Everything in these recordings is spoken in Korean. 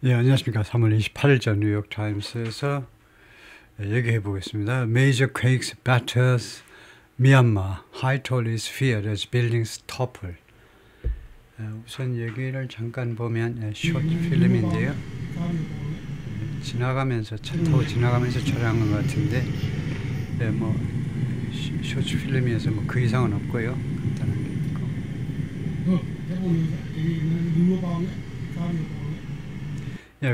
예, 안녕하십니까. 3월 28일자 뉴욕 타임스에서 얘기해 보겠습니다. Major quakes batters Myanmar. High toll is feared as buildings topple. 우선 얘기를 잠깐 보면 숏 필름인데요. 지나가면서 차 타고 지나가면서 촬영한 것 같은데, 뭐 숏 필름이어서 뭐 그 이상은 없고요. 간단한 게 있고.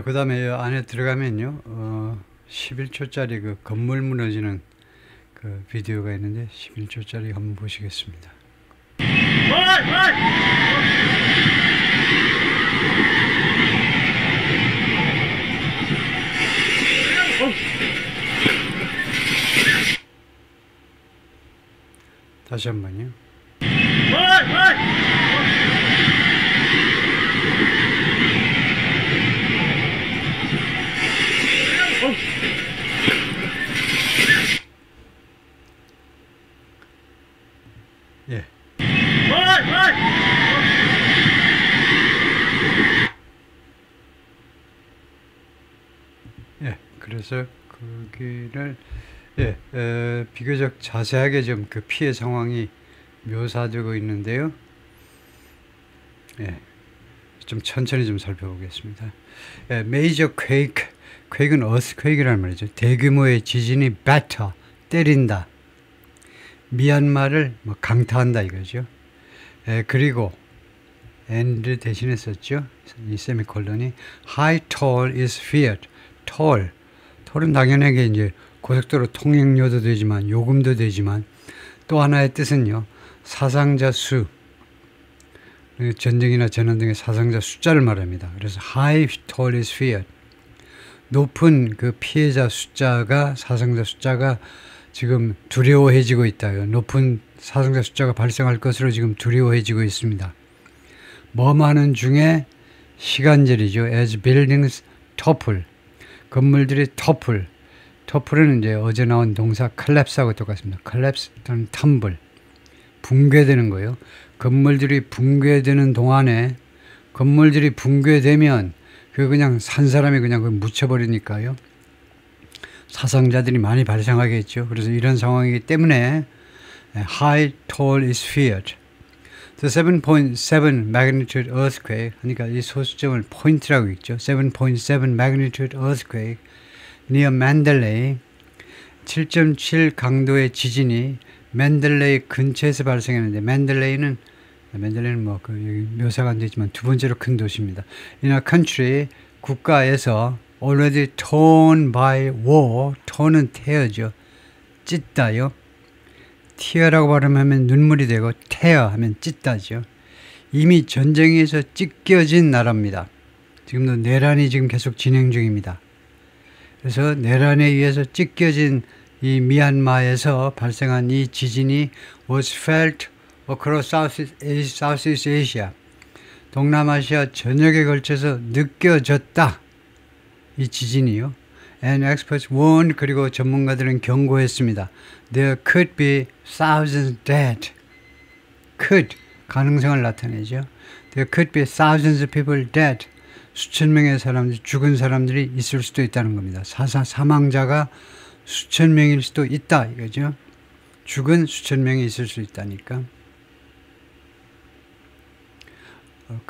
그 다음에 안에 들어가면요, 11초짜리 그 건물 무너지는 그 비디오가 있는데 11초짜리 한번 보시겠습니다. 다시 한 번요. 예. 예, 그래서 거기를 비교적 자세하게 좀 그 피해 상황이 묘사되고 있는데요. 좀 천천히 좀 살펴보겠습니다. 메이저 퀘이크, 퀘이크는 어스퀘이크라는 말이죠. 대규모의 지진이 batter, 때린다. 미얀마를 뭐 강타한다 이거죠. 그리고 and 대신에 썼죠. 이 세미콜론이 high toll is feared. toll은 당연하게 이제 고속도로 통행료도 되지만 요금도 되지만 또 하나의 뜻은요. 사상자 수, 전쟁이나 재난 등의 사상자 숫자를 말합니다. 그래서 high toll is feared. 높은 그 피해자 숫자가, 사상자 숫자가 지금 두려워해지고 있다. 높은 사상자 숫자가 발생할 것으로 지금 두려워해지고 있습니다. 뭐하는 중에 시간절이죠. As buildings topple. 건물들이 topple은 이제 어제 나온 동사 collapse하고 똑같습니다. collapse 또는 tumble. 붕괴되는 거예요. 건물들이 붕괴되는 동안에 건물들이 붕괴되면 그 그냥 산 사람이 그냥 묻혀버리니까요. 사상자들이 많이 발생하겠죠. 그래서 이런 상황이기 때문에 high toll is feared. The 7.7 magnitude earthquake, 그러니까 이 소수점을 포인트라고 있죠. 7.7 magnitude earthquake near Mandalay, 7.7 강도의 지진이 맨델레이 근처에서 발생했는데 맨델레이는 뭐 여기 묘사가 안 되지만 두 번째로 큰 도시입니다. In a country, 국가에서 already torn by war, torn은 tear죠. 찢다요. tear라고 발음하면 눈물이 되고 tear 하면 찢다죠. 이미 전쟁에서 찢겨진 나라입니다. 지금도 내란이 지금 계속 진행 중입니다. 그래서 내란에 의해서 찢겨진 이 미얀마에서 발생한 이 지진이 was felt across Southeast Asia. 동남아시아 전역에 걸쳐서 느껴졌다. 이 지진이요. And experts warned, 그리고 전문가들은 경고했습니다. There could be thousands dead. could, 가능성을 나타내죠. There could be thousands of people dead. 수천 명의 사람들, 죽은 사람들이 있을 수도 있다는 겁니다. 사망자가 수천 명일 수도 있다 이거죠. 죽은 수천 명이 있을 수 있다니까.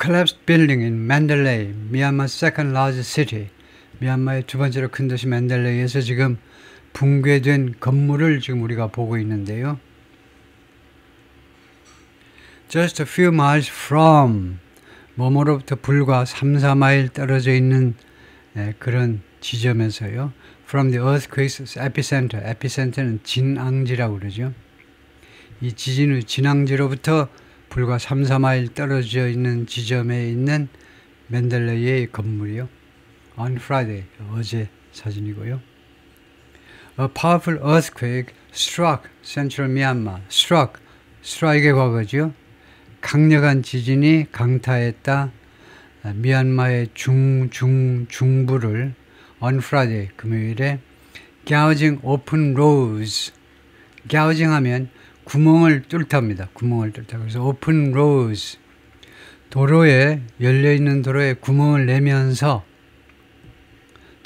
Collapsed building in Mandalay, Myanmar's second largest city. 미얀마의 두 번째로 큰 도시 맨델레이에서 지금 붕괴된 건물을 지금 우리가 보고 있는데요. Just a few miles from, 뭐뭐로부터 불과 3, 4마일 떨어져 있는 그런 지점에서요. From the earthquake's epicenter. epicenter는 진앙지라고 그러죠. 이 지진의 진앙지로부터 불과 3, 4마일 떨어져 있는 지점에 있는 맨델레이의 건물이요. On Friday, 어제 사진이고요. A powerful earthquake struck central Myanmar. strike의 과거죠. 강력한 지진이 강타했다. 미얀마의 중부를 on Friday, 금요일에 gouging open roads. gouging 하면 구멍을 뚫답니다. 구멍을 뚫다. 그래서 open roads. 도로에, 열려있는 도로에 구멍을 내면서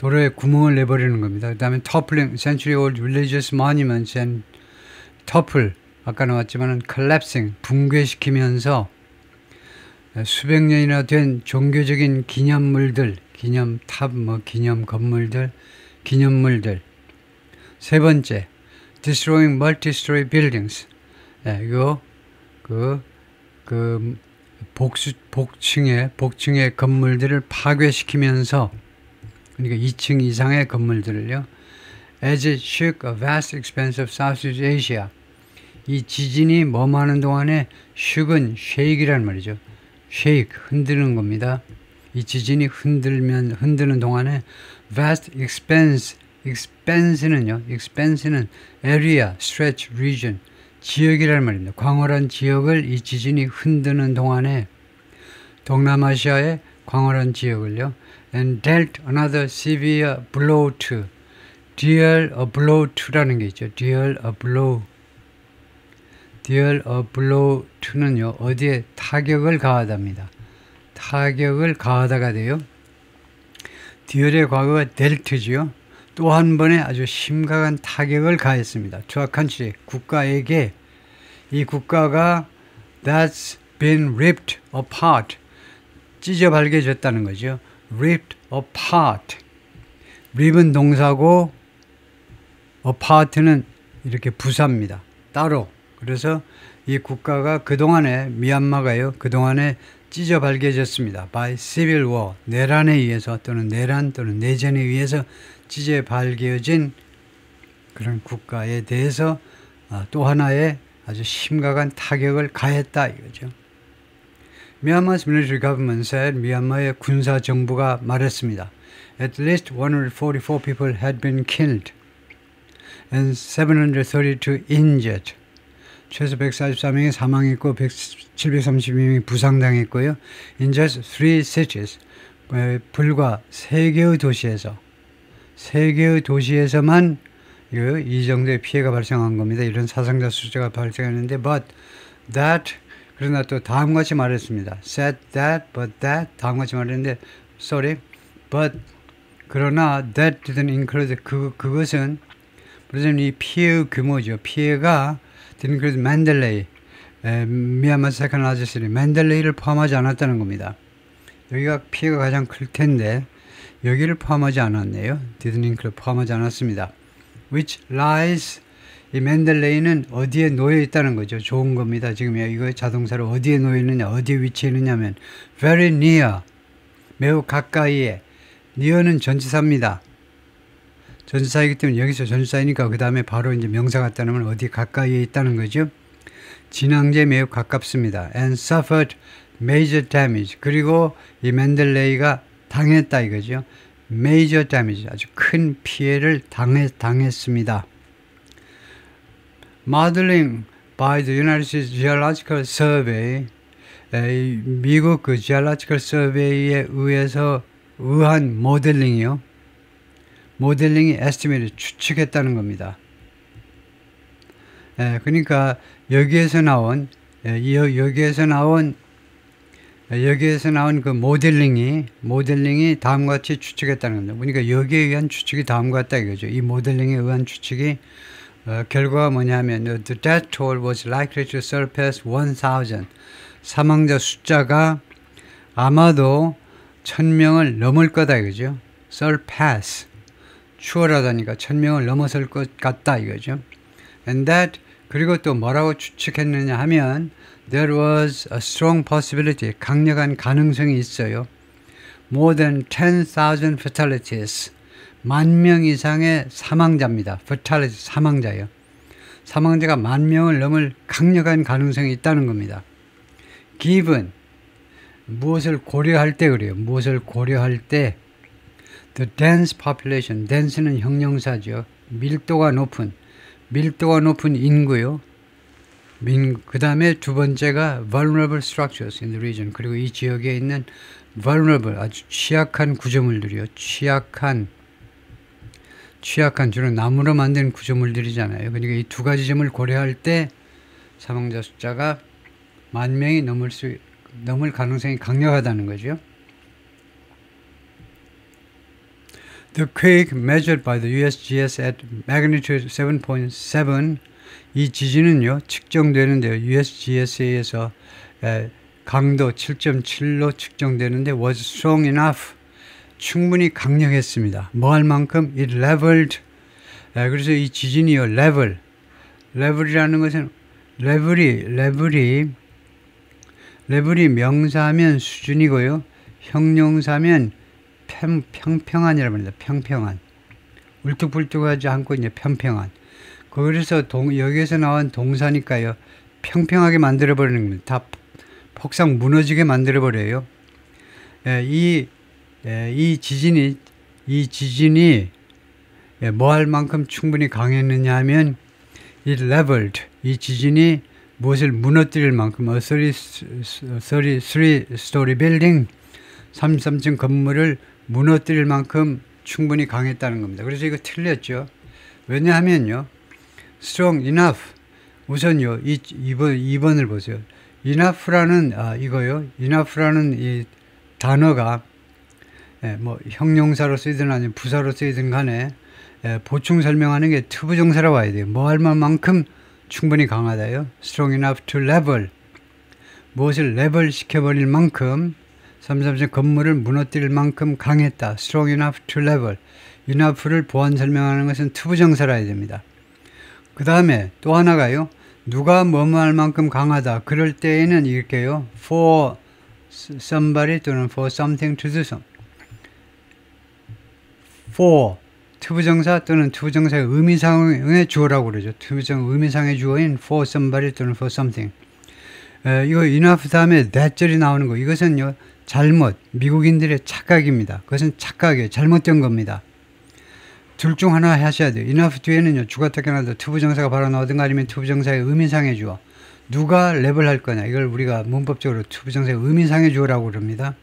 도로에 구멍을 내버리는 겁니다. 그 다음에 toppling century old religious monuments and topple 아까 나왔지만은 collapsing 붕괴시키면서 수백 년이나 된 종교적인 기념물들, 기념탑, 기념 건물들, 기념물들. 세 번째, destroying multi-story buildings. 이거 복층의 건물들을 파괴시키면서 그러니까 2층 이상의 건물들을요. As it shook a vast expanse of Southeast Asia. 이 지진이 머무는 동안에 shook은 shake이란 말이죠. shake, 흔드는 겁니다. 이 지진이 흔드는 동안에 vast expanse는요. expanse는 area, stretch, region, 지역이란 말입니다. 광활한 지역을 이 지진이 흔드는 동안에 동남아시아의 광활한 지역을요. And dealt another severe blow to. deal a blow to라는 게 있죠. deal a blow to는요. 어디에 타격을 가하답니다. 타격을 가하다가 돼요. deal의 과거가 delt지요. 또 한 번의 아주 심각한 타격을 가했습니다. to a country, 국가에게. 이 국가가 that's been ripped apart. 찢어 발겨졌다는 거죠. ripped apart. rip은 동사고 apart는 이렇게 부사입니다. 따로. 그래서 이 국가가 그동안에 미얀마가요. 그동안에 찢어 발겨졌습니다. by civil war. 내란에 의해서 또는 내전에 의해서 찢어 발겨진 그런 국가에 대해서 또 하나의 아주 심각한 타격을 가했다 이거죠. Myanmar's military government said 미얀마의 군사 정부가 말했습니다. At least 144 people had been killed and 732 injured. 최소 144명이 사망했고 732명이 부상당했고요. In just 3 cities, 불과 3개의 도시에서만 이 정도의 피해가 발생한 겁니다. 이런 사상자 숫자가 발생했는데 그러나 또 다음같이 말했습니다. said that, but that 다음같이 말했는데 그러나 that didn't include 그것은 무슨 이 피해의 규모죠. 피해가 didn't include 맨델레이, 미얀마 세컨드 라지스트 맨델레이를 포함하지 않았다는 겁니다. 여기가 피해가 가장 클 텐데 여기를 포함하지 않았네요. didn't include 포함하지 않았습니다. which lies 이 맨델레이는 어디에 놓여 있다는 거죠. 좋은 겁니다. 지금 이거 자동사로 어디에 놓여 있느냐, 어디에 위치해 있느냐면 very near, 매우 가까이에. near는 전치사입니다. 전치사이기 때문에 여기서 전치사이니까 그 다음에 바로 이제 명사 갖다 놓으면 어디 가까이에 있다는 거죠. 진앙지에 매우 가깝습니다. and suffered major damage. 그리고 이 맨델레이가 당했다 이거죠. major damage, 아주 큰 피해를 당했습니다. Modeling by the United States Geological Survey, 미국 그 Geological Survey에 의한 모델링이요. 모델링이 estimate, 추측했다는 겁니다. 그러니까 여기에서 나온 그 모델링이 다음과 같이 추측했다는 겁니다. 그러니까 여기에 의한 추측이 다음과 같다 이거죠. 이 모델링에 의한 추측이 결과가 뭐냐면 the death toll was likely to surpass 1,000. 사망자 숫자가 아마도 1,000명을 넘을 거다 이거죠. surpass, 추월하다니까 1,000명을 넘어설 것 같다 이거죠. and that, 그리고 또 뭐라고 추측했느냐 하면 there was a strong possibility, 강력한 가능성이 있어요. more than 10,000 fatalities, 10,000명 이상의 사망자입니다. fatality, 사망자요. 사망자가 10,000명을 넘을 강력한 가능성이 있다는 겁니다. given, 무엇을 고려할 때 그래요. 무엇을 고려할 때 the dense population, dense는 형용사죠. 밀도가 높은 인구요. 그 다음에 두 번째가 vulnerable structures in the region. 그리고 이 지역에 있는 vulnerable, 아주 취약한 구조물들이요. 취약한 주로 나무로 만든 구조물들이잖아요. 그러니까 이 두 가지 점을 고려할 때 사망자 숫자가 10,000명이 넘을 가능성이 강력하다는 거죠. The quake measured by the USGS at magnitude 7.7 이 지진은요 측정되는데요. USGS에서 강도 7.7로 측정되는데 was strong enough 충분히 강력했습니다. 뭐 할 만큼 it leveled 그래서 이 지진이요 레벨이라는 것은 레벨이 명사하면 수준이고요. 형용사면 평평한이라고 합니다. 평평한 울뚝불뚝하지 않고 이제 평평한 그래서 여기에서 나온 동사니까요. 평평하게 만들어버리는 겁니다. 다 폭삭 무너지게 만들어버려요. 이 지진이 뭐 할 만큼 충분히 강했느냐 하면 it leveled 이 지진이 무엇을 무너뜨릴 만큼 a 33-story building 33층 건물을 무너뜨릴 만큼 충분히 강했다는 겁니다. 그래서 이거 틀렸죠. 왜냐하면요. strong enough 우선요. 2번을 보세요. enough라는 enough라는 이 단어가 뭐 형용사로 쓰이든 아니면 부사로 쓰이든 간에 보충 설명하는 게 투부정사라고 와야 돼요. 뭐 할 만큼 충분히 강하다요. strong enough to level 무엇을 레벨 시켜버릴 만큼 33층 건물을 무너뜨릴 만큼 강했다. strong enough to level enough를 보완 설명하는 것은 투부정사라 해야 됩니다. 그 다음에 또 하나가요. 누가 뭐뭐 할 만큼 강하다. 그럴 때에는 이렇게요. for somebody 또는 for something to do something. for 투부정사 또는 투부정사의 의미상의 주어라고 그러죠. 투부정 의미상의 주어인 for somebody 또는 for something. 이거 enough 다음에 that절이 나오는 거. 이것은요. 잘못, 미국인들의 착각입니다. 그것은 착각이에요. 잘못된 겁니다. 둘 중 하나 하셔야 돼요. enough 뒤에는요. 주가 택해놔도 투부정사가 바로 나오든가 아니면 투부정사의 의미상의 주어. 누가 랩을 거냐. 이걸 우리가 문법적으로 투부정사의 의미상의 주어라고 그럽니다.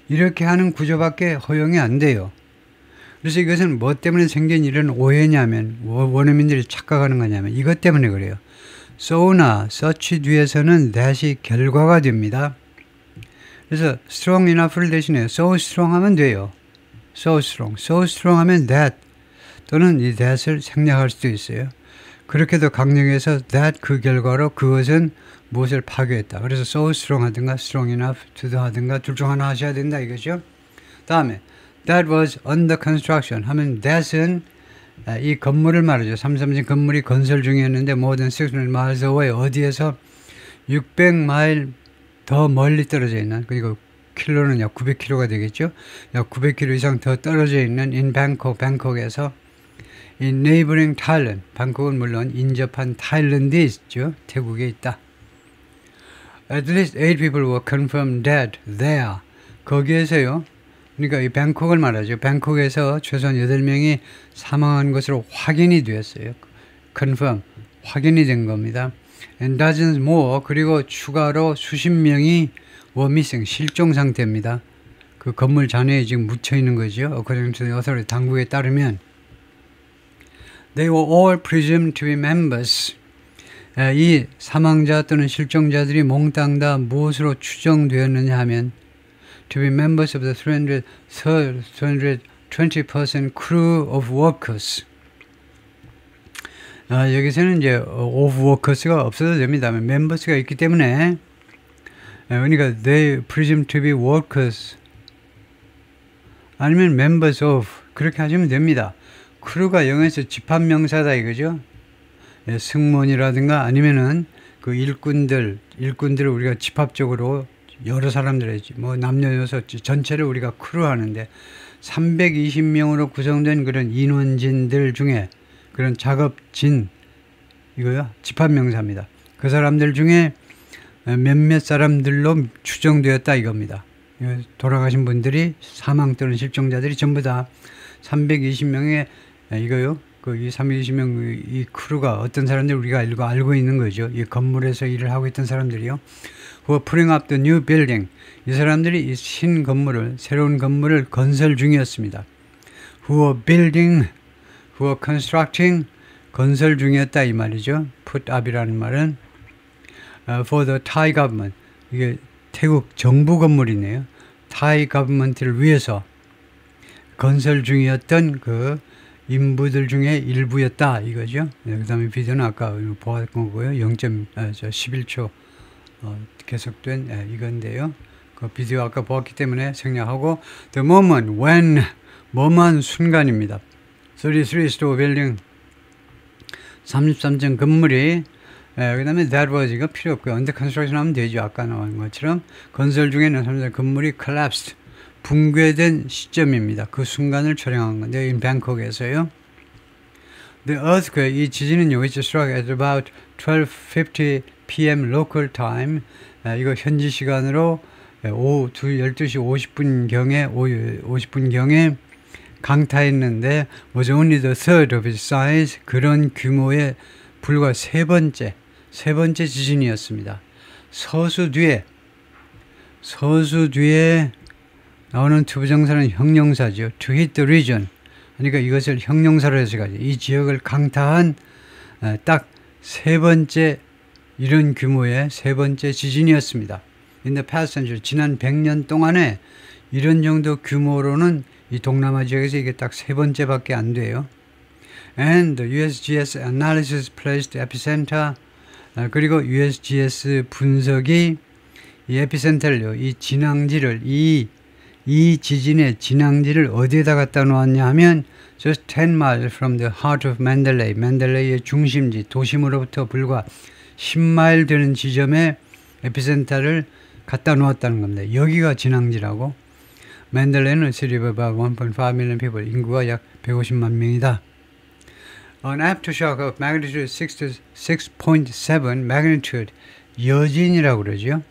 이렇게 하는 구조밖에 허용이 안 돼요. 그래서 이것은 뭐 때문에 생긴 이런 오해냐면 원어민들이 착각하는 거냐면 이것 때문에 그래요. so나 such 뒤에서는 that이 결과가 됩니다. 그래서 strong enough를 대신에 so strong 하면 돼요. so strong 하면 that 또는 이 that을 생략할 수도 있어요. 그렇게도 강력해서 that 그 결과로 그것은 무엇을 파괴했다. 그래서 so strong 하든가 strong enough to 하든가 둘 중 하나 하셔야 된다 이거죠. 다음에 that was under construction 하면 that은 이 건물을 말하죠. 33층 건물이 건설 중이었는데 more than 600 miles away 어디에서 600마일 더 멀리 떨어져 있는 그리고 킬로는 약 900km가 되겠죠. 약 900km 이상 더 떨어져 있는 in Bangkok, 방콕에서 in neighboring Thailand, 방콕은 물론 인접한 타일랜드에 있죠. 태국에 있다. At least 8 people were confirmed dead there. 거기에서요. 그러니까 이 뱅콕을 말하죠. 뱅콕에서 최소한 8명이 사망한 것으로 확인이 되었어요. confirm, 확인이 된 겁니다. And dozens more, 그리고 추가로 수십 명이 were missing, 실종 상태입니다. 그 건물 잔해에 지금 묻혀 있는 거죠. According to the authority, 당국에 따르면 They were all presumed to be members. 이 사망자 또는 실종자들이 몽땅 다 무엇으로 추정되었느냐 하면 to be members of the 320% crew of workers. 여기서는 이제 of workers가 없어도 됩니다. members가 있기 때문에 그러니까 they presumed to be workers 아니면 members of 그렇게 하시면 됩니다. 크루가 영어에서 집합명사다 이거죠. 승무원이라든가 아니면은 그 일꾼들을 우리가 집합적으로 여러 사람들의 뭐 남녀 여섯 전체를 우리가 크루 하는데 320명으로 구성된 그런 인원진들 중에 그런 작업진 이거요 집합명사입니다. 그 사람들 중에 몇몇 사람들로 추정되었다 이겁니다. 돌아가신 분들이 사망 또는 실종자들이 전부 다 320명의 이거요. 이 320명 이 크루가 어떤 사람들 우리가 알고 있는 거죠. 이 건물에서 일을 하고 있던 사람들이요. Who are putting up the new building. 이 사람들이 이 신 건물을 새로운 건물을 건설 중이었습니다. Who are building, who are constructing 건설 중이었다 이 말이죠. Put up이라는 말은 for the Thai government 이게 태국 정부 건물이네요. Thai government를 위해서 건설 중이었던 그 인부들 중에 일부였다 이거죠. 그 다음에 비디오는 아까 보았던 거고요. 0.11초 계속된 이건데요. 그 비디오 아까 보았기 때문에 생략하고 the moment when 뭐만 순간입니다. 33 store building 33층 건물이 그 다음에 that was 이거 필요 없고요. under construction 하면 되죠. 아까 나온 것처럼 건설 중에는 건물이 collapsed 붕괴된 시점입니다. 그 순간을 촬영한 건데 in Bangkok에서요. The earthquake 이 지진은 which struck at about 12:50 p.m. local time 이거 현지 시간으로 오후 12시 50분경에 강타했는데 was only the third of its size 그런 규모의 불과 세 번째 지진이었습니다. 서수 뒤에 나오는 투부정사는 형용사죠. To hit the region 그러니까 이것을 형용사로 해서 가죠. 이 지역을 강타한 딱 세 번째 이런 규모의 세 번째 지진이었습니다. In the past century 지난 100년 동안에 이런 정도 규모로는 이 동남아 지역에서 이게 딱 세 번째밖에 안 돼요. And the USGS analysis placed epicenter 그리고 USGS 분석이 이 에피센터를요, 이 진앙지를 이 지진의 진앙지를 어디에다 갖다 놓았냐 하면 just 10 miles from the heart of Mandalay, 맨델레이의 중심지 도심으로부터 불과 10마일 되는 지점에 에피센터를 갖다 놓았다는 겁니다. 여기가 진앙지라고. 맨델레이는 city of about 1.5 million people, 인구가 약 150만 명이다. An aftershock of magnitude 6.7 magnitude, 여진이라고 그러죠.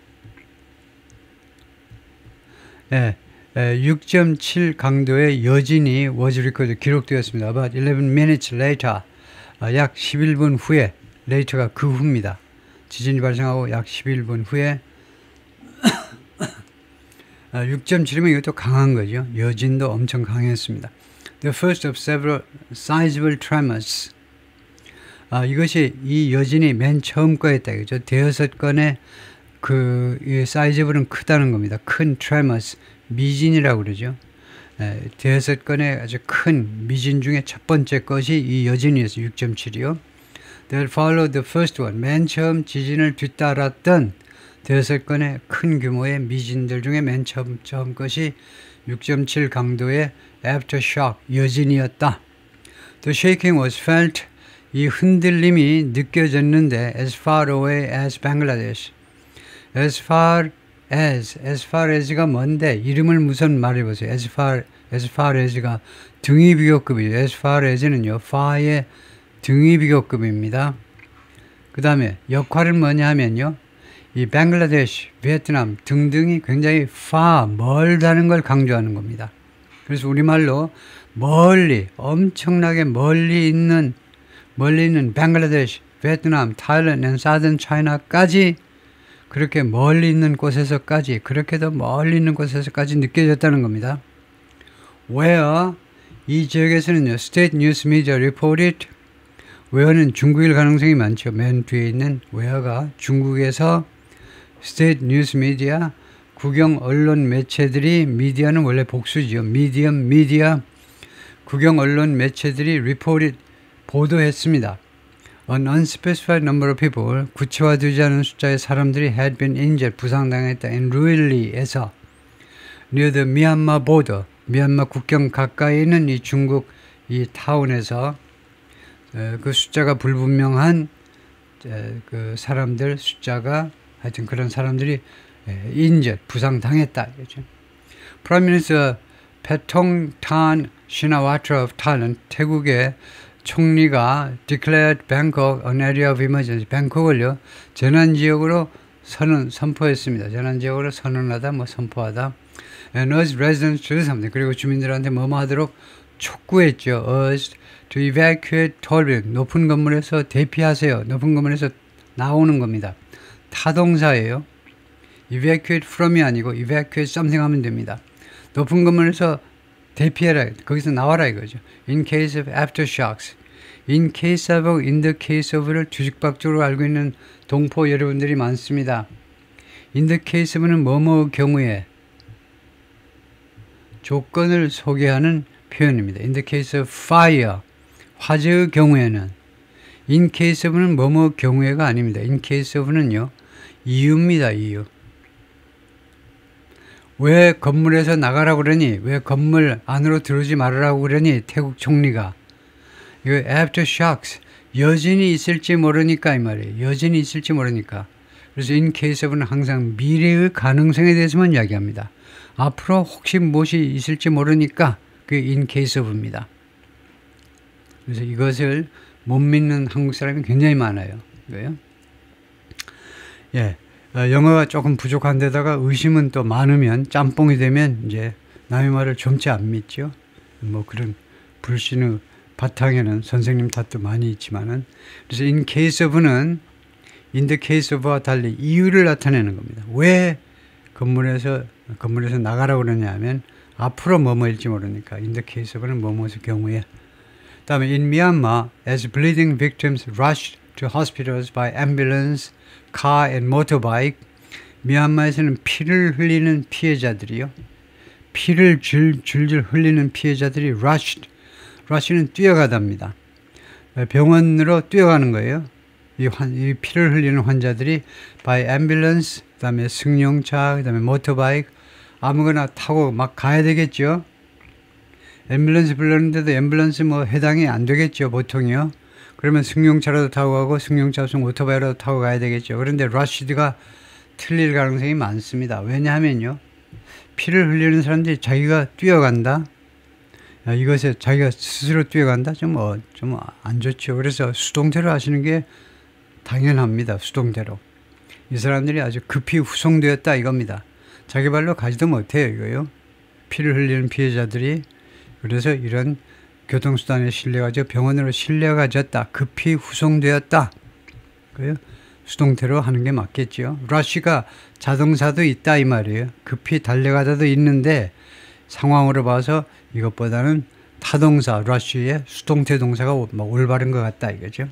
6.7 강도의 여진이 was recorded, 기록되었습니다. About 11 minutes later, 약 11분 후에, later가 그 후입니다. 지진이 발생하고 약 11분 후에 6.7이면 이것도 강한 거죠. 여진도 엄청 강했습니다. The first of several sizable tremors. 이것이 이 여진이 맨 처음 거였다. 그죠? 대여섯 건의 이 사이즈블은 크다는 겁니다. 큰 tremors, 미진이라고 그러죠. 대여섯 건의 아주 큰 미진 중에 첫 번째 것이 이 여진이었어요. 6.7이요. That followed the first one. 맨 처음 지진을 뒤따랐던 대여섯 건의 큰 규모의 미진들 중에 맨 처음 것이 6.7 강도의 aftershock, 여진이었다. The shaking was felt. 이 흔들림이 느껴졌는데 as far away as Bangladesh. as far as가 뭔데 이름을 우선 말해보세요. as far as가 등위 비교급이죠. as far as는요 far의 등위 비교급입니다. 그 다음에 역할은 뭐냐 하면요 이 뱅글라데시, 베트남 등등이 굉장히 far, 멀다는 걸 강조하는 겁니다. 그래서 우리말로 멀리, 엄청나게 멀리 있는 뱅글라데시, 베트남, 타일랜드, 사든 차이나까지 그렇게 멀리 있는 곳에서까지 그렇게 더 멀리 있는 곳에서까지 느껴졌다는 겁니다. Where 이 지역에서는요 State News Media reported where는 중국일 가능성이 많죠. 맨 뒤에 있는 where가 중국에서 State News Media 국영 언론 매체들이 미디어는 원래 복수죠. 미디어 국영 언론 매체들이 reported 보도했습니다. An unspecified number of people, 구체화되지 않은 숫자의 사람들이 had been injured, 부상당했다. in Ruili에서 near the Myanmar border, 미얀마 국경 가까이 있는 이 중국 이 타운에서 그 숫자가 불분명한 그 사람들 숫자가 하여튼 그런 사람들이 injured, 부상당했다. 그렇죠? Prime Minister Paetongtarn Shinawatra of Thailand, 태국의 총리가 declared Bangkok an area of emergency. 뱅콕을요 재난지역으로 선포했습니다. 재난지역으로 선언하다, 선포하다. And urged residents to do something. 그리고 주민들한테 뭐뭐 하도록 촉구했죠. urged to evacuate tall building. 높은 건물에서 대피하세요. 높은 건물에서 나오는 겁니다. 타동사예요. evacuate from이 아니고 evacuate something 하면 됩니다. 높은 건물에서 대피해라. 거기서 나와라 이거죠. In case of aftershocks. In case of, in the case of를 뒤죽박죽으로 알고 있는 동포 여러분들이 많습니다. In the case of는 뭐뭐 경우에 조건을 소개하는 표현입니다. In the case of fire, 화재의 경우에는 in case of는 뭐뭐 경우에가 아닙니다. in case of는요, 이유입니다. 이유. 왜 건물에서 나가라고 그러니? 왜 건물 안으로 들어오지 말으라고 그러니? 태국 총리가. 이거 aftershocks, 여진이 있을지 모르니까 이 말이에요. 여진이 있을지 모르니까. 그래서 in case of는 항상 미래의 가능성에 대해서만 이야기합니다. 앞으로 혹시 무엇이 있을지 모르니까 그게 in case of입니다. 그래서 이것을 못 믿는 한국 사람이 굉장히 많아요. 왜요? 예. 영어가 조금 부족한 데다가 의심은 또 많으면 짬뽕이 되면 이제 남의 말을 점치 안 믿죠. 뭐 그런 불신의 바탕에는 선생님 탓도 많이 있지만은, 그래서 in case of는 in the case of와 달리 이유를 나타내는 겁니다. 왜 건물에서 나가라고 그러냐 하면 앞으로 뭐뭐일지 모르니까 in the case of는 뭐뭐의 경우에. 다음에 in Myanmar, as bleeding victims rushed to hospitals by ambulance, car and motorbike, 미얀마에서는 피를 흘리는 피해자들이요. 피를 줄줄 흘리는 피해자들이 rush는 뛰어가답니다. 병원으로 뛰어가는 거예요. 이 피를 흘리는 환자들이 by ambulance, 그 다음에 승용차, 그 다음에 motorbike, 아무거나 타고 막 가야 되겠죠. 앰뷸런스 불렀는데도 앰뷸런스 뭐 해당이 안 되겠죠, 보통이요. 그러면 승용차라도 타고 가고 승용차 없으면 오토바이라도 타고 가야 되겠죠. 그런데 러시드가 틀릴 가능성이 많습니다. 왜냐하면요, 피를 흘리는 사람들이 자기가 뛰어간다, 이것에 자기가 스스로 뛰어간다, 좀 안 좋죠. 그래서 수동태로 하시는 게 당연합니다. 수동태로. 이 사람들이 아주 급히 후송되었다 이겁니다. 자기 발로 가지도 못해요, 이거요. 피를 흘리는 피해자들이. 그래서 이런 교통수단에 실려가지고 병원으로 실려가졌다, 급히 후송되었다. 그래요? 수동태로 하는 게 맞겠죠. 러시가 자동사도 있다 이 말이에요. 급히 달려가다도 있는데 상황으로 봐서 이것보다는 타동사, 러시의 수동태 동사가 올바른 것 같다 이거죠.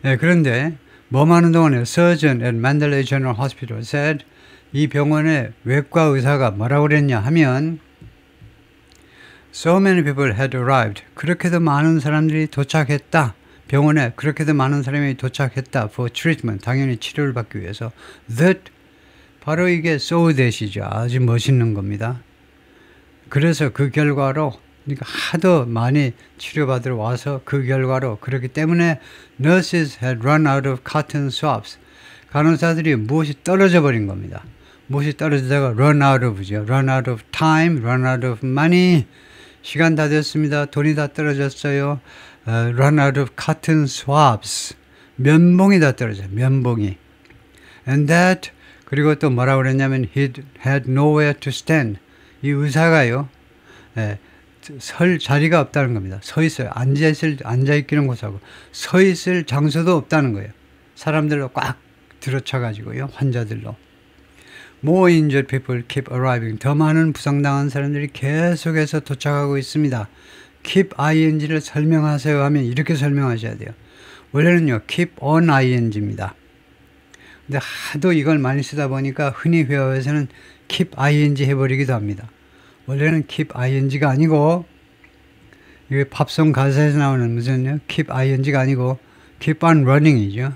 네, 그런데 뭐하는 동안에 Surgeon at Mandalay General Hospital said, 이 병원의 외과 의사가 뭐라고 그랬냐 하면 So many people had arrived. 그렇게도 많은 사람들이 도착했다. 병원에 그렇게도 많은 사람이 도착했다. For treatment. 당연히 치료를 받기 위해서. That. 바로 이게 so that이죠. 아주 멋있는 겁니다. 그래서 그 결과로, 그러니까 하도 많이 치료받으러 와서 그 결과로, 그렇기 때문에 nurses had run out of cotton swabs. 간호사들이 무엇이 떨어져 버린 겁니다. 무엇이 떨어지다가 run out of죠. run out of time, run out of money. 시간 다 됐습니다. 돈이 다 떨어졌어요. run out of cotton swabs. 면봉이 다 떨어져요. 면봉이. And that, 그리고 또 뭐라고 그랬냐면 he had nowhere to stand. 이 의사가요, 설 자리가 없다는 겁니다. 서 있어요. 앉아있기는 곳하고 서 있을 장소도 없다는 거예요. 사람들로 꽉 들어차가지고요. 환자들로. More injured people keep arriving. 더 많은 부상당한 사람들이 계속해서 도착하고 있습니다. keep ing를 설명하세요 하면 이렇게 설명하셔야 돼요. 원래는요, keep on ing입니다. 근데 하도 이걸 많이 쓰다 보니까 흔히 회화에서는 keep ing 해버리기도 합니다. 원래는 keep ing가 아니고, 이게 팝송 가사에서 나오는 무슨 keep ing가 아니고 keep on running이죠.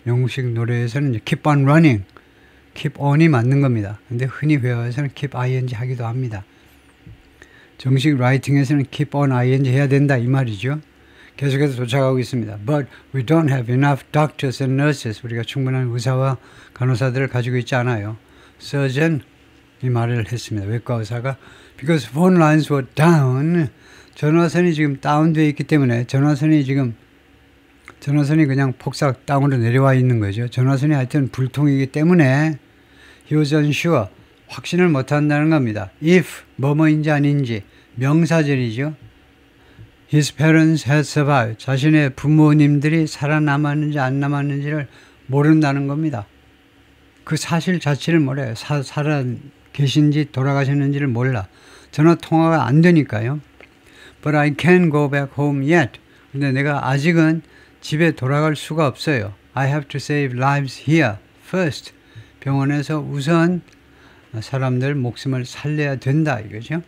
영국식 노래에서는 keep on running, keep on이 맞는 겁니다. 근데 흔히 회화에서는 keep ing 하기도 합니다. 정식 라이팅에서는 keep on ing 해야 된다 이 말이죠. 계속해서 도착하고 있습니다. But we don't have enough doctors and nurses. 우리가 충분한 의사와 간호사들을 가지고 있지 않아요. Surgeon 이 말을 했습니다. 외과 의사가 because phone lines were down. 전화선이 지금 다운되어 있기 때문에 전화선이 그냥 폭삭 다운으로 내려와 있는 거죠. 전화선이 하여튼 불통이기 때문에 he was unsure. 확신을 못한다는 겁니다. if 뭐뭐인지 아닌지 명사절이죠. His parents had survived. 자신의 부모님들이 살아남았는지 안 남았는지를 모른다는 겁니다. 그 사실 자체를 몰라요. 살아 계신지 돌아가셨는지를 몰라. 전화 통화가 안 되니까요. But I can't go back home yet. 근데 내가 아직은 집에 돌아갈 수가 없어요. I have to save lives here first. 병원에서 우선 사람들 목숨을 살려야 된다 이거죠.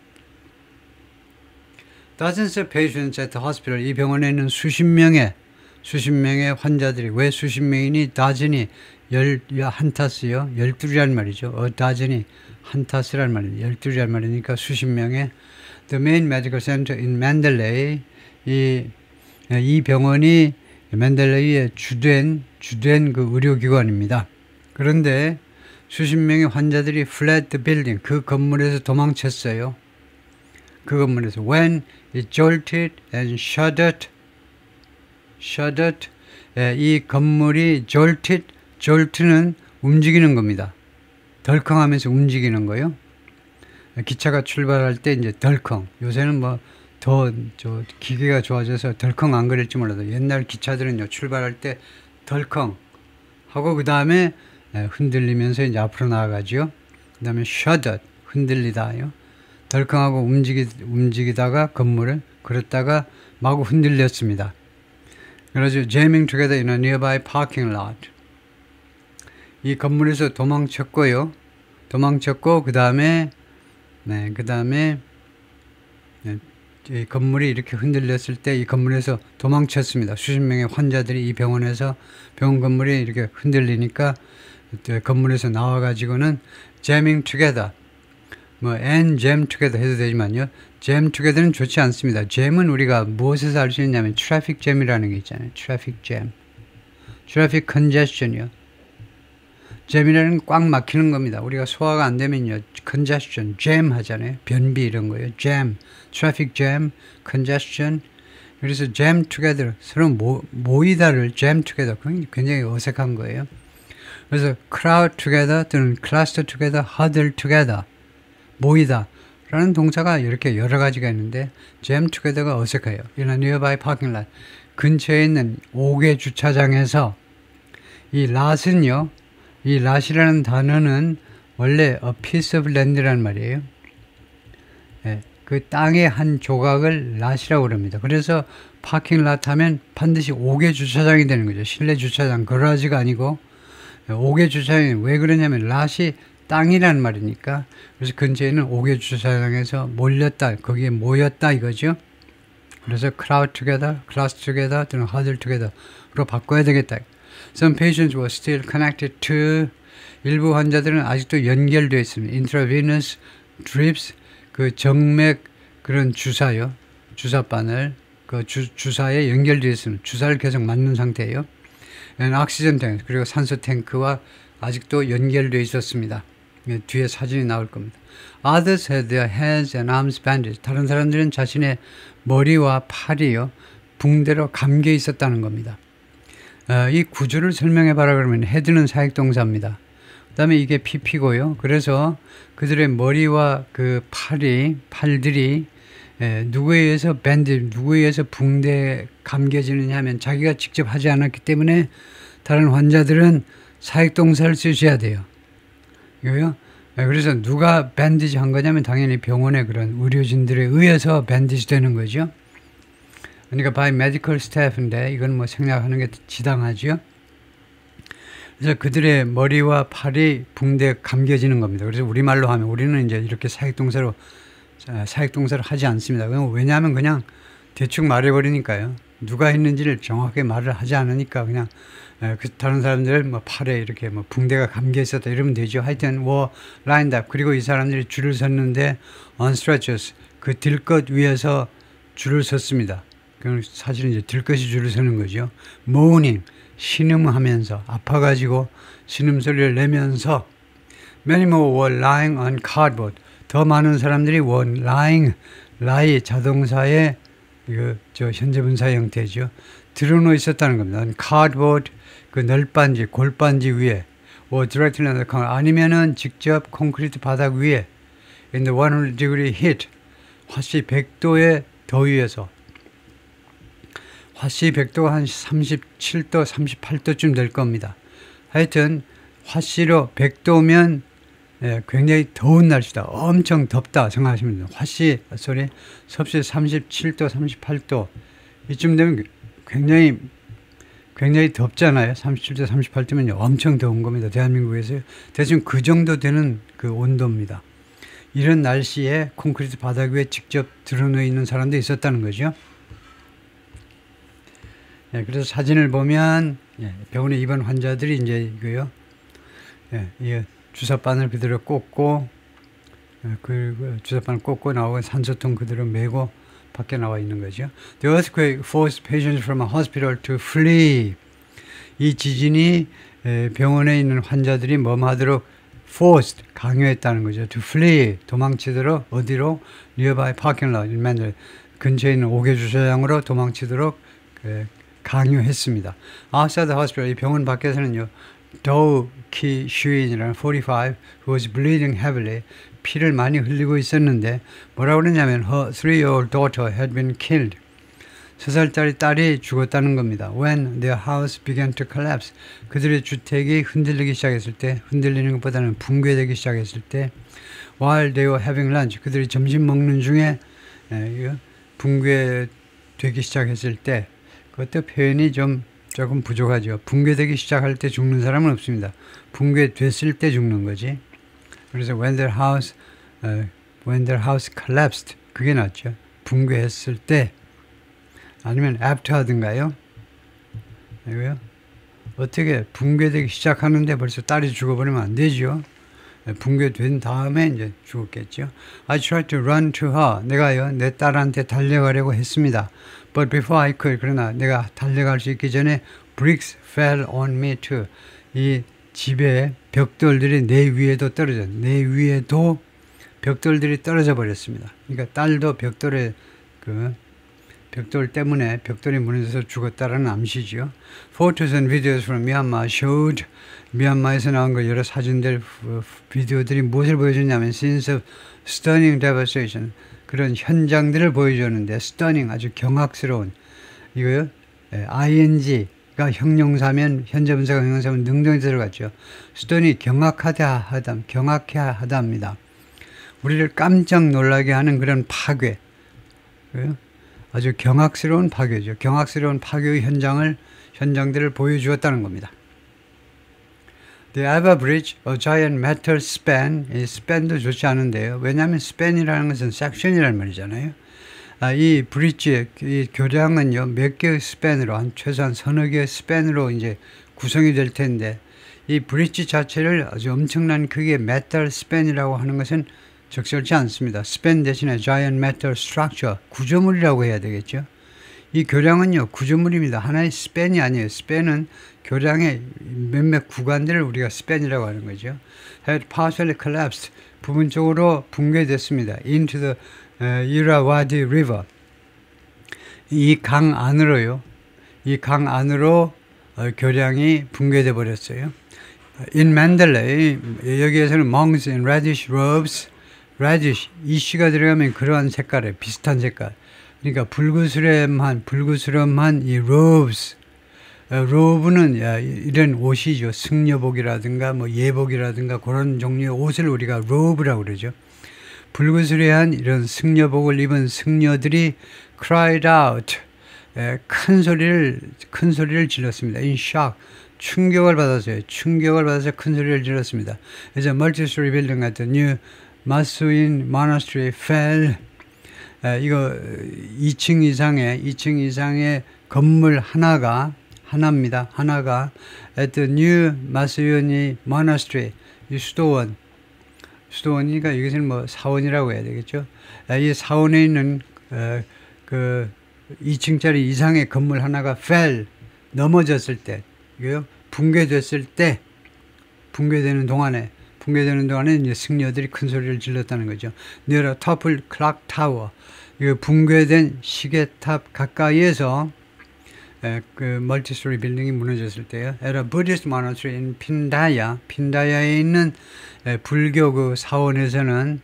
Dozens of patients at the hospital. 이 병원에는 수십 명의 환자들이, 왜 수십 명이니? dozen이 한 타스요. 12이란 말이죠. dozen이 한 타스란 말이에요. 12이란 말이니까 수십 명의 The main medical center in Mandalay. 이 병원이 맨델레이의 주된 그 의료기관입니다. 그런데 수십 명의 환자들이 fled the building. 그 건물에서 도망쳤어요. 그 건물에서 when it jolted and shuddered. 이 건물이 jolt는 움직이는 겁니다. 덜컹하면서 움직이는 거요. 기차가 출발할 때 이제 덜컹. 요새는 뭐 더 기계가 좋아져서 덜컹 안 그럴지 몰라도 옛날 기차들은요 출발할 때 덜컹 하고 그 다음에 흔들리면서 이제 앞으로 나아가죠. 그 다음에 shuddered 흔들리다요. 덜컹하고 움직이다가 건물을 그랬다가 마구 흔들렸습니다. 그래서 jamming together in a nearby parking lot. 이 건물에서 도망쳤고 그 다음에 이 건물이 이렇게 흔들렸을 때 이 건물에서 도망쳤습니다. 수십 명의 환자들이 이 병원 건물이 이렇게 흔들리니까 건물에서 나와가지고는 jamming together, and jam together 해도 되지만요. jam together는 좋지 않습니다. jam은 우리가 무엇에서 알 수 있냐면 traffic jam이라는 게 있잖아요. traffic jam, traffic congestion이요. jam이라는 건 꽉 막히는 겁니다. 우리가 소화가 안 되면요, congestion, jam 하잖아요. 변비 이런 거예요. jam, traffic jam, congestion. 그래서 jam together, 서로 모이다를 jam together, 굉장히 어색한 거예요. 그래서 crowd together 또는 cluster together, huddle together, 모이다 라는 동사가 이렇게 여러 가지가 있는데 jam together가 어색해요. In a nearby parking lot, 근처에 있는 5개 주차장에서 이 lot은요, 이 lot이라는 단어는 원래 a piece of land라는 말이에요. 그 땅의 한 조각을 lot이라고 그럽니다. 그래서 파킹 lot 하면 반드시 5개 주차장이 되는 거죠. 실내 주차장, 거라지가 아니고 5개 주차장이 왜 그러냐면 lot이 땅이라는 말이니까. 그래서 근처에는 5개 주차장에서 몰렸다, 거기에 모였다 이거죠. 그래서 crowd together, cluster together 또는 huddle together로 바꿔야 되겠다. Some patients were still connected to. 일부 환자들은 아직도 연결되어 있습니다. Intravenous drips, 그 정맥 그런 주사요. 주사바늘, 그 주사에 연결되어 있습니다. 주사를 계속 맞는 상태예요. And oxygen tank, 그리고 산소 탱크와 아직도 연결되어 있었습니다. 뒤에 사진이 나올 겁니다. Others had their hands and arms bandaged. 다른 사람들은 자신의 머리와 팔이요, 붕대로 감겨 있었다는 겁니다. 이 구조를 설명해 봐라 그러면 head는 사역동사입니다. 그 다음에 이게 PP고요. 그래서 그들의 머리와 그 팔들이 누구에 의해서 누구에 의해서 붕대에 감겨지느냐 하면 자기가 직접 하지 않았기 때문에 다른 환자들은 사역동사를 쓰셔야 돼요. 이거요. 그래서 누가 밴디지 한 거냐면 당연히 병원의 그런 의료진들에 의해서 밴디지 되는 거죠. 그러니까 by medical staff인데 이건 뭐 생략하는 게 지당하죠. 그래서 그들의 머리와 팔이 붕대에 감겨지는 겁니다. 그래서 우리말로 하면 우리는 이제 이렇게 사역동사를 하지 않습니다. 왜냐하면 그냥 대충 말해버리니까요. 누가 했는지를 정확하게 말을 하지 않으니까 그냥 다른 사람들 뭐 팔에 이렇게 뭐 붕대가 감겨 있었다 이러면 되죠. 하여튼 were lined up. 그리고 이 사람들이 줄을 섰는데 on stretchers, 그 들것 위에서 줄을 섰습니다. 사실은 이제 들것이 줄을 서는 거죠. moaning, 신음하면서 아파가지고 신음소리를 내면서 many more were lying on cardboard. 더 많은 사람들이 were lying, lie 자동사의 현재 분사 형태죠. 드러누워 있었다는 겁니다. cardboard, 그 널빤지, 골반지 위에, or directly on the ground, 아니면은 직접 콘크리트 바닥 위에, in the 100 degree heat, 화씨 100도의 더위에서. 화씨 100도가 한 37도, 38도쯤 될 겁니다. 하여튼 화씨로 100도면 굉장히 더운 날씨다. 엄청 덥다 생각하시면 돼요. 섭씨 37도, 38도 이쯤 되면 굉장히 덥잖아요. 37도, 38도면 엄청 더운 겁니다. 대한민국에서 대충 그 정도 되는 그 온도입니다. 이런 날씨에 콘크리트 바닥 위에 직접 드러누워 있는 사람도 있었다는 거죠. 예, 그래서 사진을 보면 병원에 입원 환자들이 이제 이거요. 이 주사바늘 그대로 꽂고 그 주사바늘 꽂고 나오고 산소통 그대로 메고 밖에 나와 있는 거죠. The earthquake forced patients from a hospital to flee. 이 지진이 병원에 있는 환자들이 뭐하도록 forced 강요했다는 거죠. To flee 도망치도록 어디로 nearby parking lot 맨날 근처에 있는 5개 주차장으로 도망치도록 강요했습니다. Outside the hospital 이 병원 밖에서는요. Do Ki Shuin이라는 45 who was bleeding heavily 피를 많이 흘리고 있었는데 뭐라고 그러냐면 her 3-year-old daughter had been killed. 3살짜리 딸이 죽었다는 겁니다. When their house began to collapse. 그들의 주택이 흔들리기 시작했을 때 흔들리는 것보다는 붕괴되기 시작했을 때 while they were having lunch. 그들이 점심 먹는 중에 붕괴되기 시작했을 때 그것도 표현이 조금 부족하죠. 붕괴되기 시작할 때 죽는 사람은 없습니다. 붕괴됐을 때 죽는 거지. 그래서 when their house collapsed 그게 낫죠. 붕괴했을 때 아니면 after 하든가요. 이거요. 어떻게 붕괴되기 시작하는데 벌써 딸이 죽어버리면 안 되죠. 붕괴된 다음에 이제 죽었겠죠. I tried to run to her. 내가요 내 딸한테 달려가려고 했습니다. But before I could 그러나 내가 달려갈 수 있기 전에 bricks fell on me too. 이 집에 벽돌들이 내 위에도 떨어져. 내 위에도 벽돌들이 떨어져 버렸습니다. 그러니까 딸도 벽돌에 벽돌 때문에 벽돌이 무너져서 죽었다라는 암시죠. Photos and videos from Myanmar showed 미얀마에서 나온 거 여러 사진들 비디오들이 무엇을 보여주냐면 scenes of stunning devastation 그런 현장들을 보여주는데 stunning 아주 경악스러운 이거요. ing가 형용사면 현재 분사가 형용사면 능동이 들어갔죠. stunning 경악해 하다입니다. 우리를 깜짝 놀라게 하는 그런 파괴. 아주 경악스러운 파괴죠. 경악스러운 파괴의 현장들을 보여주었다는 겁니다. The Ava Bridge, a giant metal span. 이 span도 좋지 않은데요. 왜냐하면 span이라는 것은 section이라는 말이잖아요. 이 브릿지의 이 교량은요 몇 개의 span으로 최소한 서너 개의 span으로 이제 구성이 될 텐데 이 브릿지 자체를 아주 엄청난 크기의 metal span이라고 하는 것은 적절치 않습니다. span 대신에 giant metal structure, 구조물이라고 해야 되겠죠. 이 교량은요, 구조물입니다. 하나의 span이 아니에요. span은 교량의 몇몇 구간들을 우리가 span이라고 하는 거죠. had partially collapsed, 부분적으로 붕괴됐습니다. into the Irrawaddy River. 이 강 안으로요. 이 강 안으로 교량이 붕괴돼 버렸어요. In Mandalay, 여기에서는 monks in reddish robes, radish, 이씨가 들어가면 그러한 색깔에 비슷한 색깔. 그러니까 불구스름한 이 robes. 로브는 이런 옷이죠. 승려복이라든가 뭐 예복이라든가 그런 종류의 옷을 우리가 로브라고 그러죠. 불구스레한 이런 승려복을 입은 승려들이 cried out. 큰 소리를 질렀습니다. in shock. 충격을 받아서 큰 소리를 질렀습니다. 그래서 multi-story building 같은 New Masuin Monastery fell. 이거 2층 이상의 건물 하나가 at the New Masuin Monastery, 이 수도원이니까 여기서는 뭐 사원이라고 해야 되겠죠. 이 사원에 있는 그 2층짜리 이상의 건물 하나가 fell, 넘어졌을 때, 이거요, 붕괴되는 동안에 이제 승려들이 큰 소리를 질렀다는 거죠. near a toppled clock tower, 이 붕괴된 시계탑 가까이에서 그 멀티스토리 빌딩이 무너졌을 때요. at a Buddhist monastery in 핀다야에 있는 불교 그 사원에서는,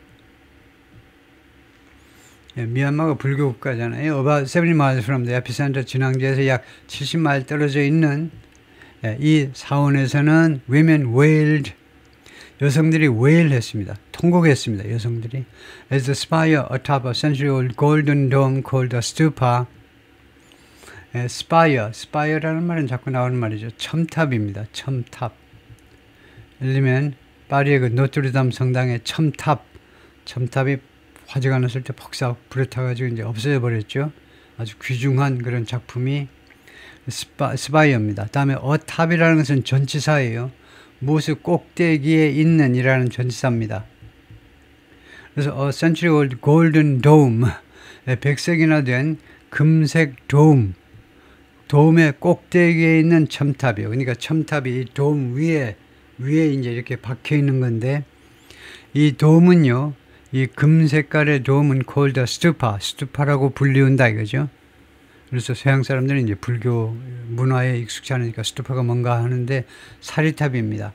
미얀마가 불교 국가잖아요. About 70 miles from the epicenter, 진앙지에서 약 70마일 떨어져 있는 이 사원에서는 women wailed, 여성들이 wail했습니다. 통곡했습니다. 여성들이. As the spire atop a century-old golden dome called a stupa. spire라는 말은 자꾸 나오는 말이죠. 첨탑입니다. 첨탑. 예를 들면 파리의 그 노트르담 성당의 첨탑, 첨탑이 화재가 났을 때 폭삭 불에 타가지고 이제 없어져 버렸죠. 아주 귀중한 그런 작품이 스파이어입니다. 다음에 어탑이라는 것은 전치사예요. 무엇의 꼭대기에 있는 이라는 전치사입니다. 그래서 A Century Old Golden Dome, 백색이나 된 금색 도움의 꼭대기에 있는 첨탑이요. 그러니까 첨탑이 도움 위에 이제 이렇게 박혀 있는 건데, 이 도움은요, 이 금색깔의 도움은 called a stupa라고 불리운다 이거죠. 그래서 서양 사람들은 이제 불교 문화에 익숙치 않으니까 스투파가 뭔가 하는데 사리탑입니다.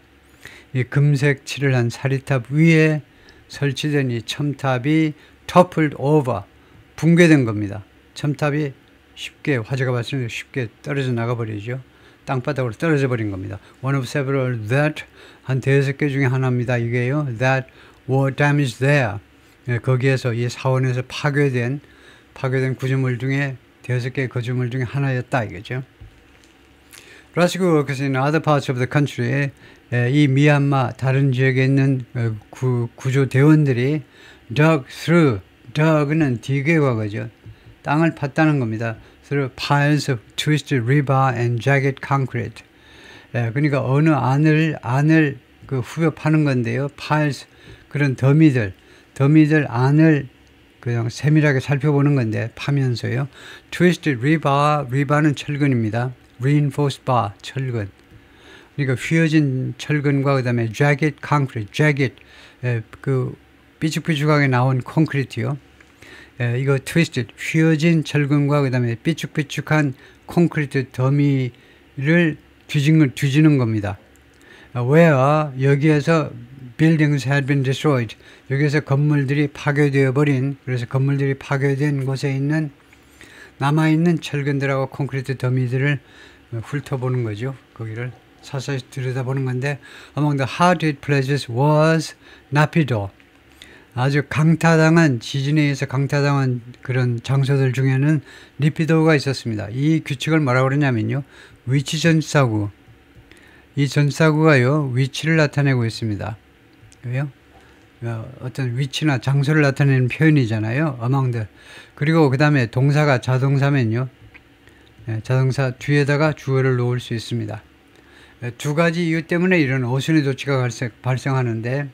이 금색 칠을 한 사리탑 위에 설치된 이 첨탑이 toppled over, 붕괴된 겁니다. 첨탑이 쉽게 화재가 발생해서 쉽게 떨어져 나가버리죠. 땅바닥으로 떨어져 버린 겁니다. One of several that, 한 5개 중에 하나입니다. 이게요. That were damaged there. 거기에서 이 사원에서 파괴된 구조물 중에 5개의 구조물 중에 하나였다 이거죠. Rescue workers in other parts of the country, 이 미얀마 다른 지역에 있는 구조대원들이 dug는 디귿 과거죠. 땅을 팠다는 겁니다. through piles of twisted rebar and jagged concrete. 그러니까 어느 안을 그 후벼 파는 건데요. piles, 그런 더미들 안을 그냥 세밀하게 살펴보는 건데 파면서요. twisted rebar는 철근입니다. reinforced bar, 철근. 그러니까 휘어진 철근과 그 다음에 jagged concrete, 그 삐죽삐죽하게 나온 콘크리트요. 이거 twisted, 휘어진 철근과 그 다음에 삐죽삐죽한 콘크리트 더미를 뒤지는 겁니다. where, 여기에서 buildings had been destroyed, 여기에서 건물들이 파괴되어 버린, 그래서 건물들이 파괴된 곳에 있는 남아있는 철근들하고 콘크리트 더미들을 훑어보는 거죠. 거기를 사사히 들여다보는 건데, among the hard hit places was 나피도. 아주 지진에 의해서 강타당한 그런 장소들 중에는 니피도가 있었습니다. 이 규칙을 뭐라고 그러냐면요, 위치 전사구. 이 전사구가요, 위치를 나타내고 있습니다. 왜요? 어떤 위치나 장소를 나타내는 표현이잖아요. among the. 그리고 그 다음에 동사가 자동사면요, 자동사 뒤에다가 주어를 놓을 수 있습니다. 두 가지 이유 때문에 이런 어순의 도치가 발생하는데,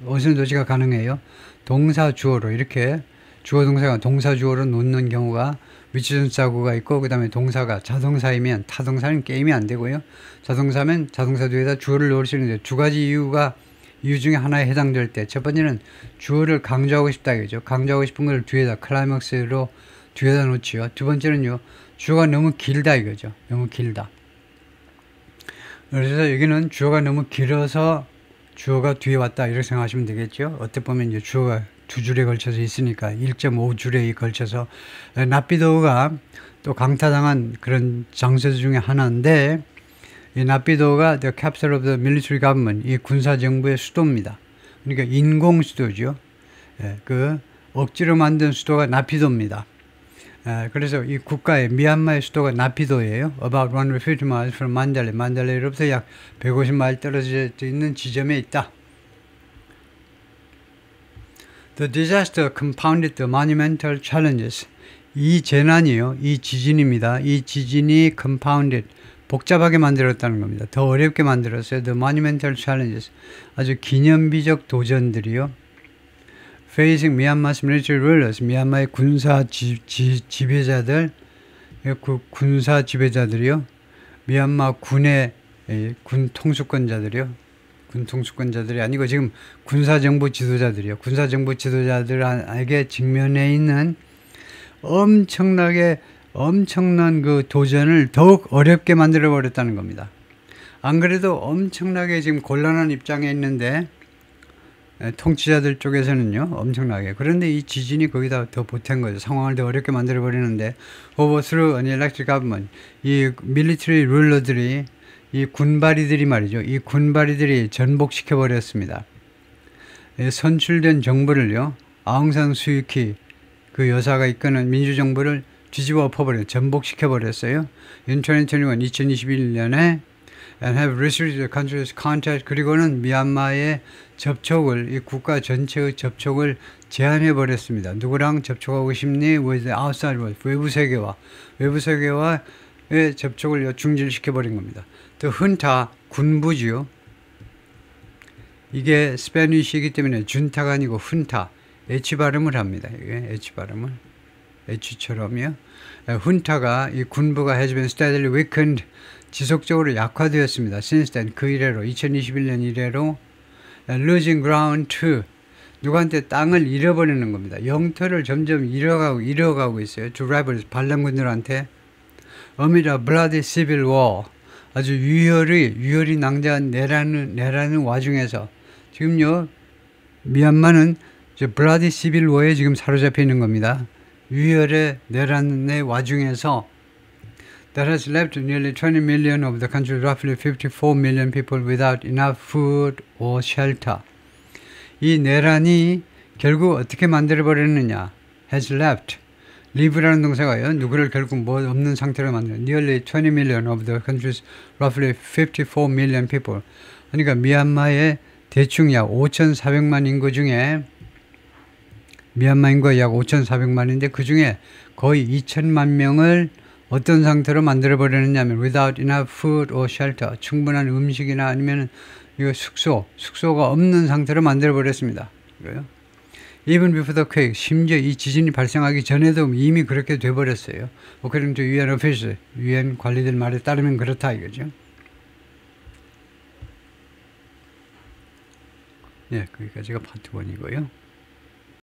어순의 도치가 가능해요. 동사 주어로 이렇게 주어 동사가 동사 주어로 놓는 경우가 위치전사구가 있고, 그 다음에 동사가 자동사이면, 타동사는 게임이 안 되고요. 자동사면 자동사 뒤에다 주어를 놓을 수 있는데, 두 가지 이유 중에 하나에 해당될 때, 첫 번째는 주어를 강조하고 싶다 이거죠. 강조하고 싶은 걸 뒤에다 클라이막스로 뒤에다 놓지요. 두 번째는요, 주어가 너무 길다 이거죠. 너무 길다. 그래서 여기는 주어가 너무 길어서 주어가 뒤에 왔다 이렇게 생각하시면 되겠죠. 어떻게 보면 이제 주어가 두 줄에 걸쳐서 있으니까 1.5줄에 걸쳐서, 나피도가 또 강타당한 그런 장소 중에 하나인데, 이 나피도가 the capital of the military government, 이 군사정부의 수도입니다. 그러니까 인공 수도죠. 그 억지로 만든 수도가 나피도입니다. 그래서 이 국가의 미얀마의 수도가 나피도예요. About 150 miles from 만달레로부터 약 150마일 떨어져 있는 지점에 있다. The disaster compounded the monumental challenges. 이 재난이요, 이 지진입니다. 이 지진이 compounded, 복잡하게 만들었다는 겁니다. 더 어렵게 만들었어요. The monumental challenges, 아주 기념비적 도전들이요. Facing Myanmar's military rulers, 미얀마의 군사 지배자들, 군사 지배자들이요. 미얀마 군의 군 통수권자들이요. 군 통수권자들이 아니고 지금 군사정부 지도자들이요. 군사정부 지도자들에게 직면해 있는 엄청난 그 도전을 더욱 어렵게 만들어 버렸다는 겁니다. 안 그래도 엄청나게 지금 곤란한 입장에 있는데, 통치자들 쪽에서는요, 엄청나게. 그런데 이 지진이 거기다 더 보탠 거죠. 상황을 더 어렵게 만들어 버리는데, overthrew an elected government. 이 밀리터리 룰러들이, 이 군바리들이 말이죠. 이 군바리들이 전복시켜 버렸습니다. 선출된 정부를요, 아웅산 수유키, 그 여사가 이끄는 민주정부를 뒤집어 엎어버려요. 전복시켜 버렸어요. In 2021, 2021년에 and have restricted the country's contact. 그리고는 미얀마의 접촉을, 이 국가 전체의 접촉을 제한해 버렸습니다. 누구랑 접촉하고 싶니? with the outside world, 외부 세계와의 접촉을 중지시켜 버린 겁니다. 또 훈타, 군부지요. 이게 스페니쉬이기 때문에 준타가 아니고 훈타, H 발음을 합니다. 이게 H 발음을, H처럼요. 훈타가, 이 군부가 has been steadily weakened, 지속적으로 약화되었습니다. since then, 그 이래로, 2021년 이래로 losing ground to, 누구한테 땅을 잃어버리는 겁니다. 영토를 점점 잃어가고 있어요. to rebels, 반란군들한테. amid a bloody civil war, 아주 유혈이 낭자한 내라는 와중에서, 지금요, 미얀마는 블라디 시빌 워에 지금 사로잡혀 있는 겁니다. 유혈의 내란의 와중에서 that has left nearly 20 million of the country's roughly 54 million people without enough food or shelter. 이 내란이 결국 어떻게 만들어버렸느냐. has left. leave라는 동사가요. 누구를 결국 뭐 없는 상태로 만드는. nearly 20 million of the country's roughly 54 million people. 그러니까 미얀마의 대충 약 5,400만 인구 중에, 미얀마 인구가 약 5,400만인데 그 중에 거의 2천만 명을 어떤 상태로 만들어버리느냐 하면 without enough food or shelter, 충분한 음식이나 아니면 이거 숙소가 없는 상태로 만들어버렸습니다. Even before the quake, 심지어 이 지진이 발생하기 전에도 이미 그렇게 돼버렸어요. According to UN officials, UN 관리들 말에 따르면 그렇다 이거죠. 예, 거기까지가 파트 1이고요.